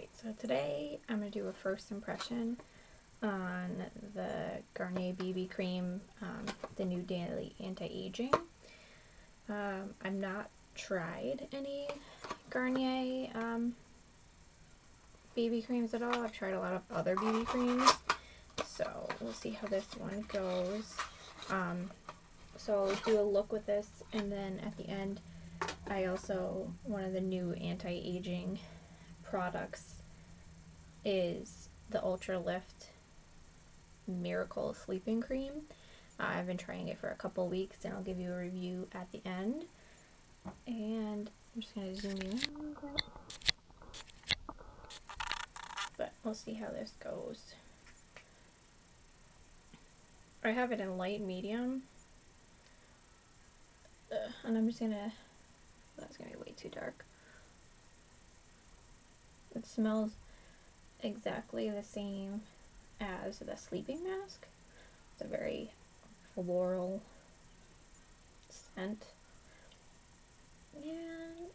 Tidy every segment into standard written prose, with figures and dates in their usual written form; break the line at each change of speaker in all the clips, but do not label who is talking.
Alright, so today I'm going to do a first impression on the Garnier BB cream, the new daily anti-aging. I've not tried any Garnier BB creams at all. I've tried a lot of other BB creams, so we'll see how this one goes. So I'll do a look with this, and then at the end one of the new anti-aging products is the Ultra Lift Miracle Sleeping Cream. I've been trying it for a couple weeks, and I'll give you a review at the end. And I'm just going to zoom in a little bit, but we'll see how this goes. I have it in light medium, and I'm just gonna, that's gonna be way too dark. It smells exactly the same as the sleeping mask. It's a very floral scent, and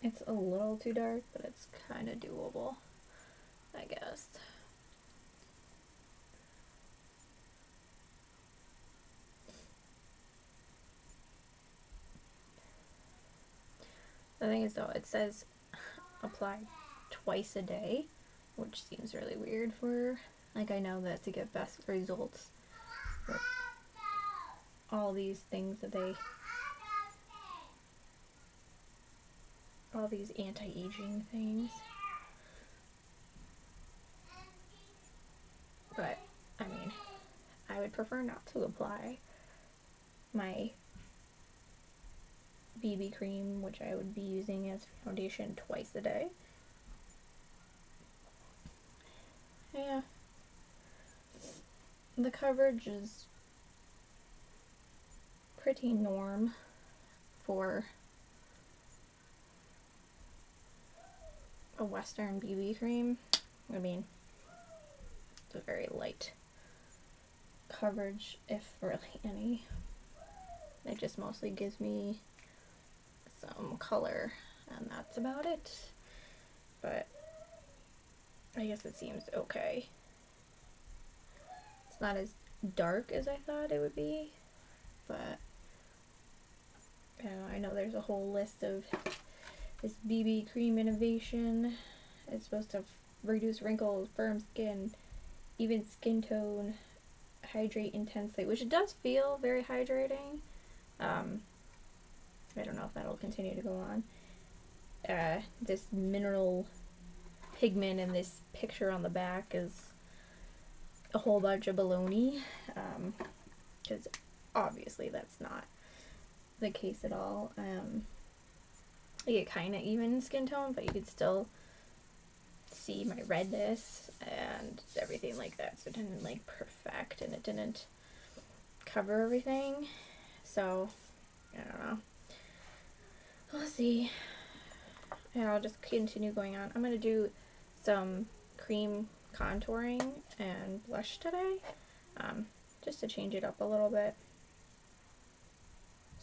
it's a little too dark, but it's kind of doable, I guess. The thing is, though, it says apply twice a day, which seems really weird for, like, I know that to get best results for all these things that all these anti-aging things. But, I mean, I would prefer not to apply my BB cream, which I would be using as foundation, twice a day. Yeah. The coverage is pretty norm for a Western BB cream. I mean, it's a very light coverage, if really any. It just mostly gives me some color, and that's about it. But I guess it seems okay. It's not as dark as I thought it would be, but I know there's a whole list of this BB cream innovation. It's supposed to reduce wrinkles, firm skin, even skin tone, hydrate intensely, which it does feel very hydrating. I don't know if that'll continue to go on. This mineral pigment in this picture on the back is a whole bunch of baloney, because obviously that's not the case at all. I get kind of even skin tone, but you could still see my redness and everything like that, so it didn't like perfect, and it didn't cover everything, so I don't know. We'll see. And I'll just continue going on. I'm going to do some cream contouring and blush today, just to change it up a little bit.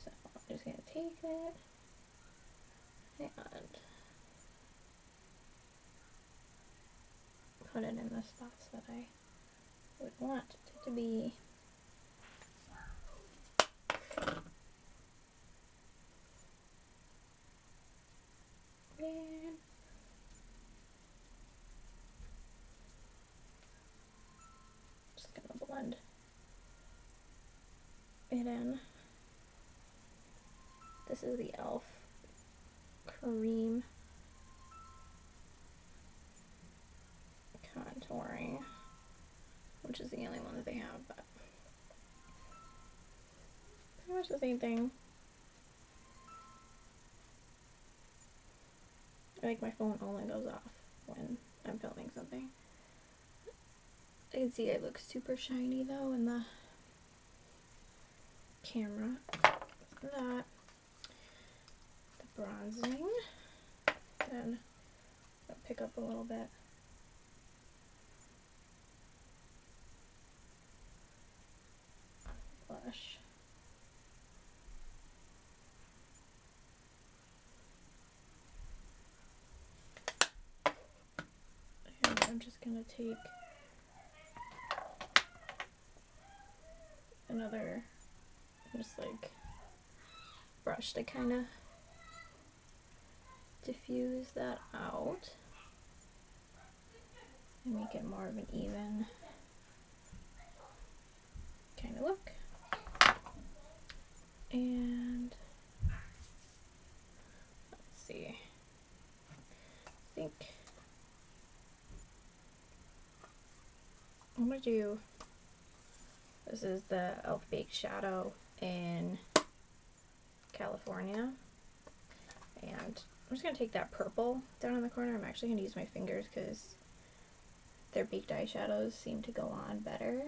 So I'm just going to take it and put it in the spots that I would want it to be. And just gonna blend it in. This is the e.l.f. cream contouring, which is the only one that they have, but pretty much the same thing. I think my phone only goes off when I'm filming something. I can see it looks super shiny though in the camera. That. The bronzing. Then I'll pick up a little bit. Blush. I'm just gonna take another just like brush to kind of diffuse that out and make it more of an even kind of look. And let's see, I think I'm gonna do, this is the Elf Baked Shadow in California, and I'm just gonna take that purple down in the corner. I'm actually gonna use my fingers because their baked eyeshadows seem to go on better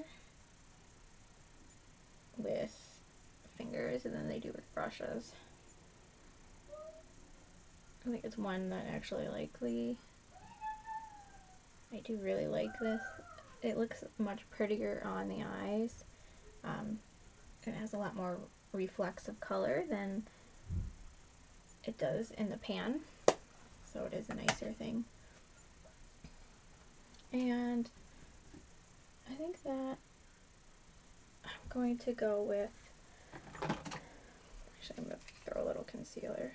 with fingers than they do with brushes. I think it's one that actually I do really like this. It looks much prettier on the eyes. It has a lot more reflexive color than it does in the pan, so it is a nicer thing. And I think that I'm going to go with, actually I'm going to throw a little concealer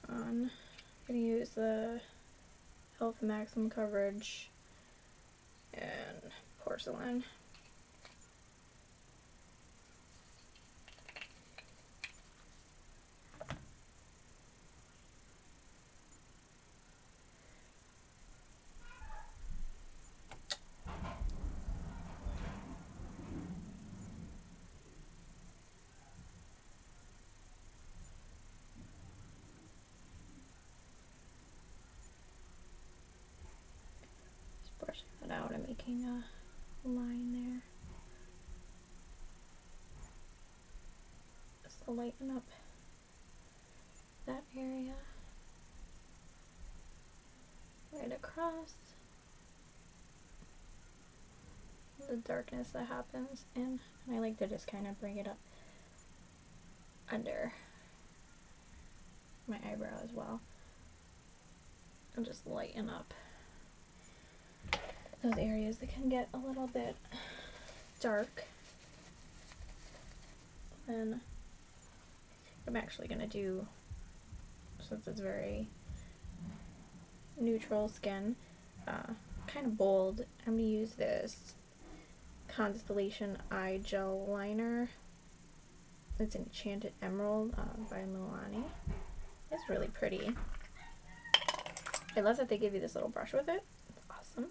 on. I'm going to use the Elf Maximum Coverage and Porcelain. Just brushing that out and making a line there. Just to lighten up that area. Right across the darkness that happens, and I like to just kind of bring it up under my eyebrow as well, and just lighten up those areas that can get a little bit dark. Then I'm actually going to do, since it's very neutral skin, kind of bold, I'm going to use this Constellation Eye Gel Liner. It's Enchanted Emerald by Milani. It's really pretty. I love that they give you this little brush with it. It's awesome.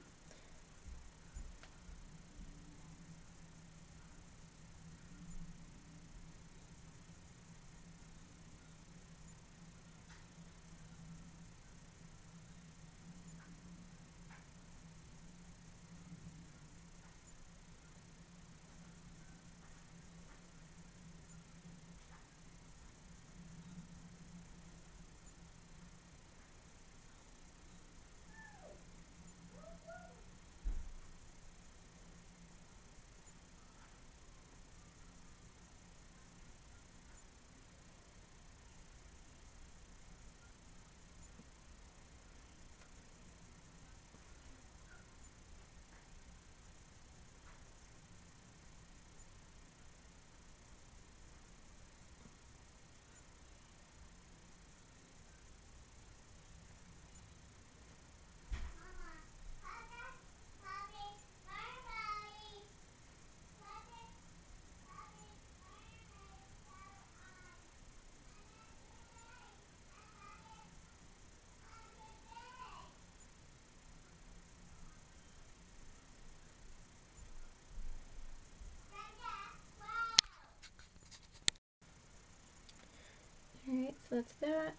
Alright, so that's that.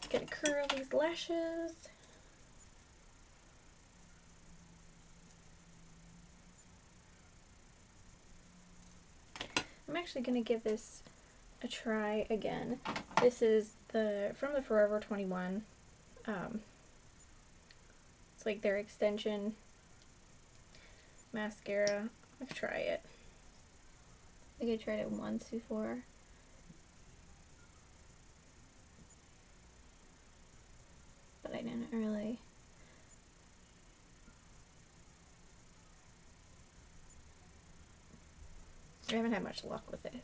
Gonna curl these lashes. I'm actually gonna give this a try again. This is from the Forever 21. It's like their extension mascara. Let's try it. I think I tried it once before. But I didn't really I haven't had much luck with it.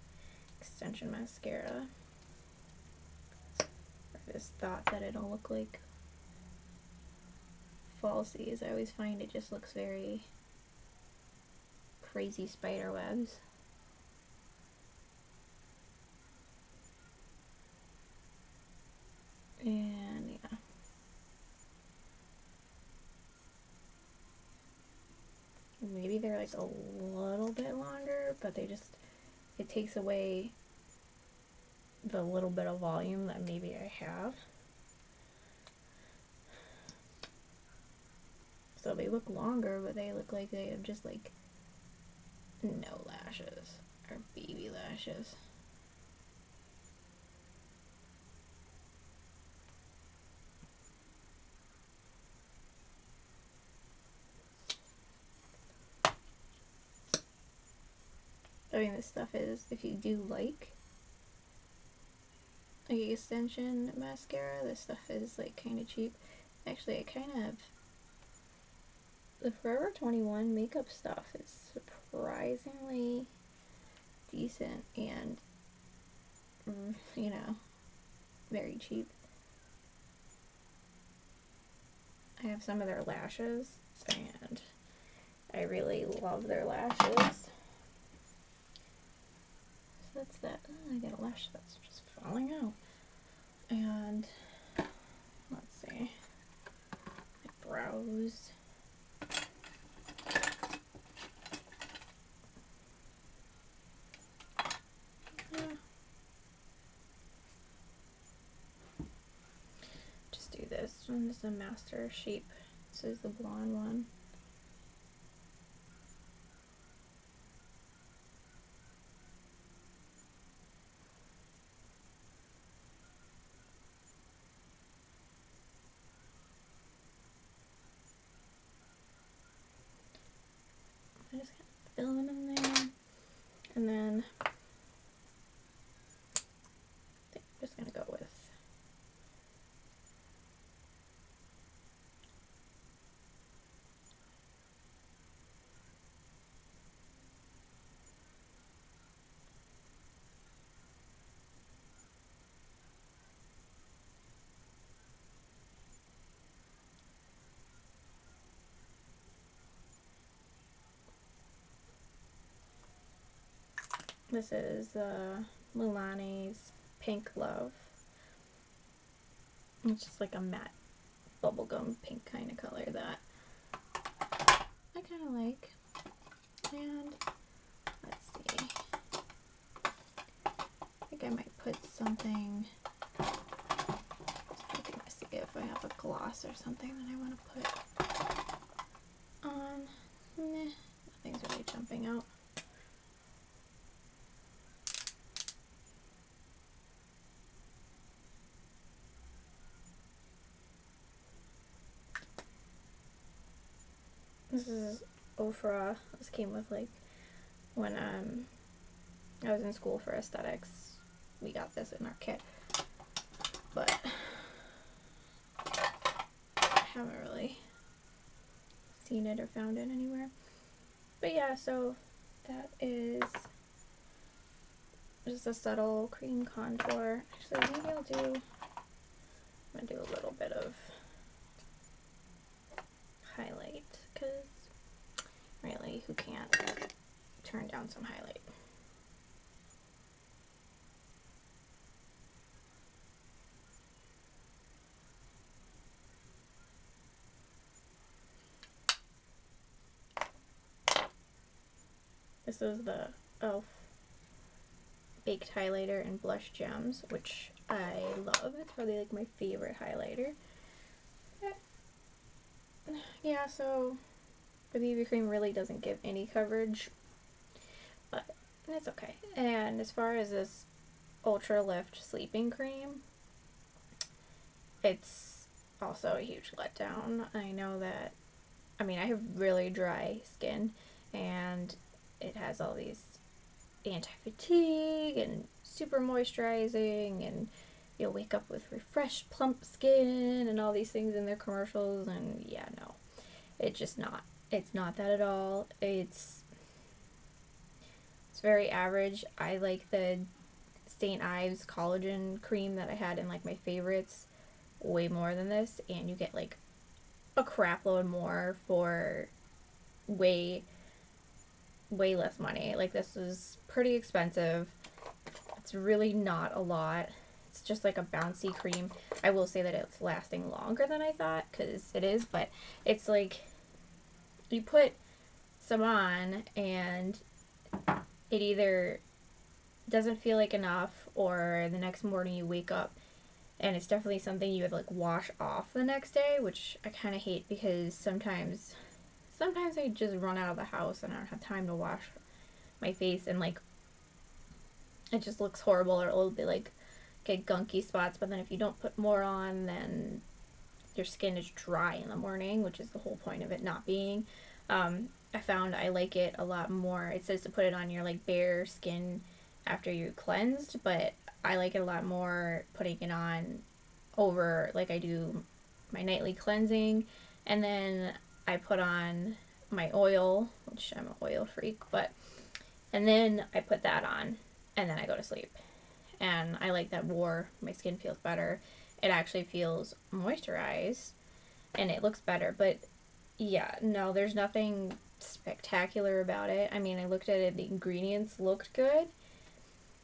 Extension mascara. I just thought that it'll look like falsies. I always find it just looks very crazy spider webs. And yeah. Maybe they're like a little bit longer, but they just, it takes away the little bit of volume that maybe I have. So they look longer, but they look like they have just like no lashes, or baby lashes. I mean, this stuff is, if you do like extension mascara, this stuff is like kind of cheap. Actually, I kind of, the Forever 21 makeup stuff is surprisingly decent and, you know, very cheap. I have some of their lashes, and I really love their lashes. So that's that. Oh, I got a lash that's just falling out. And let's see, my brows. Just do this one. This is a Master Shape. This is the blonde one. I just kind of fill it in there, and then I think I'm just gonna go with this is Milani's Pink Love. It's just like a matte bubblegum pink kind of color that I kind of like. And let's see, I think I might put something, just looking to see if I have a gloss or something that I want to put on. Nothing's really jumping out. This is Ofra. This came with, like, when I was in school for aesthetics, we got this in our kit, but I haven't really seen it or found it anywhere. But yeah, so that is just a subtle cream contour. Actually, maybe I'm gonna do a little bit of highlight, because really, who can't turn down some highlight? This is the e.l.f. Baked Highlighter in Blush Gems, which I love. It's probably like my favorite highlighter. Yeah, so the BB cream really doesn't give any coverage, but it's okay. And as far as this Ultra Lift Sleeping Cream, it's also a huge letdown. I know that, I mean, I have really dry skin, and it has all these anti-fatigue and super moisturizing, and you'll wake up with refreshed plump skin and all these things in their commercials, and yeah, no, it's just not. It's not that at all. It's It's very average. I like the St. Ives collagen cream that I had in like my favorites way more than this, and you get like a crap load more for way less money. Like, this is pretty expensive. It's really not a lot. It's just like a bouncy cream. I will say that it's lasting longer than I thought, because it is, but it's like you put some on and it either doesn't feel like enough, or the next morning you wake up and it's definitely something you would like wash off the next day, which I kind of hate, because sometimes I just run out of the house and I don't have time to wash my face, and like it just looks horrible, or it'll be like get gunky spots. But then if you don't put more on, then your skin is dry in the morning, which is the whole point of it not being. I found I like it a lot more. It says to put it on your like bare skin after you cleansed, but I like it a lot more putting it on over, like I do my nightly cleansing, and then I put on my oil, which I'm an oil freak, and then I put that on, and then I go to sleep. And I like that more. My skin feels better. It actually feels moisturized, and it looks better. But yeah, no, there's nothing spectacular about it. I mean, I looked at it, the ingredients looked good.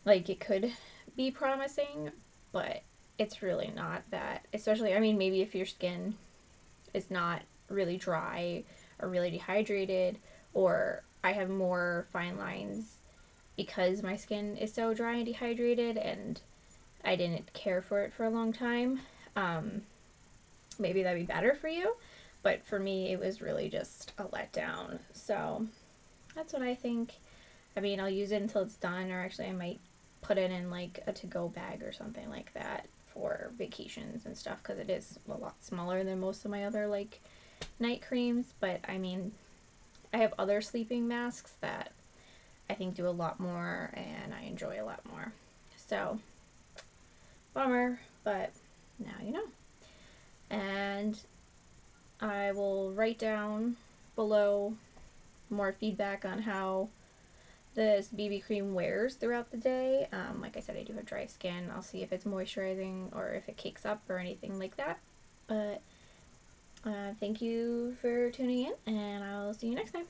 Like, it could be promising, but it's really not that. Especially, I mean, maybe if your skin is not really dry or really dehydrated, or I have more fine lines because my skin is so dry and dehydrated and I didn't care for it for a long time. Maybe that'd be better for you, but for me it was really just a letdown. So that's what I think. I mean, I'll use it until it's done, or actually I might put it in like a to-go bag or something like that for vacations and stuff, because it is a lot smaller than most of my other like night creams. But I mean, I have other sleeping masks that I think do a lot more and I enjoy a lot more. So, bummer, but now you know. And I will write down below more feedback on how this BB cream wears throughout the day. Like I said, I do have dry skin. I'll see if it's moisturizing or if it cakes up or anything like that. But thank you for tuning in, and I'll see you next time.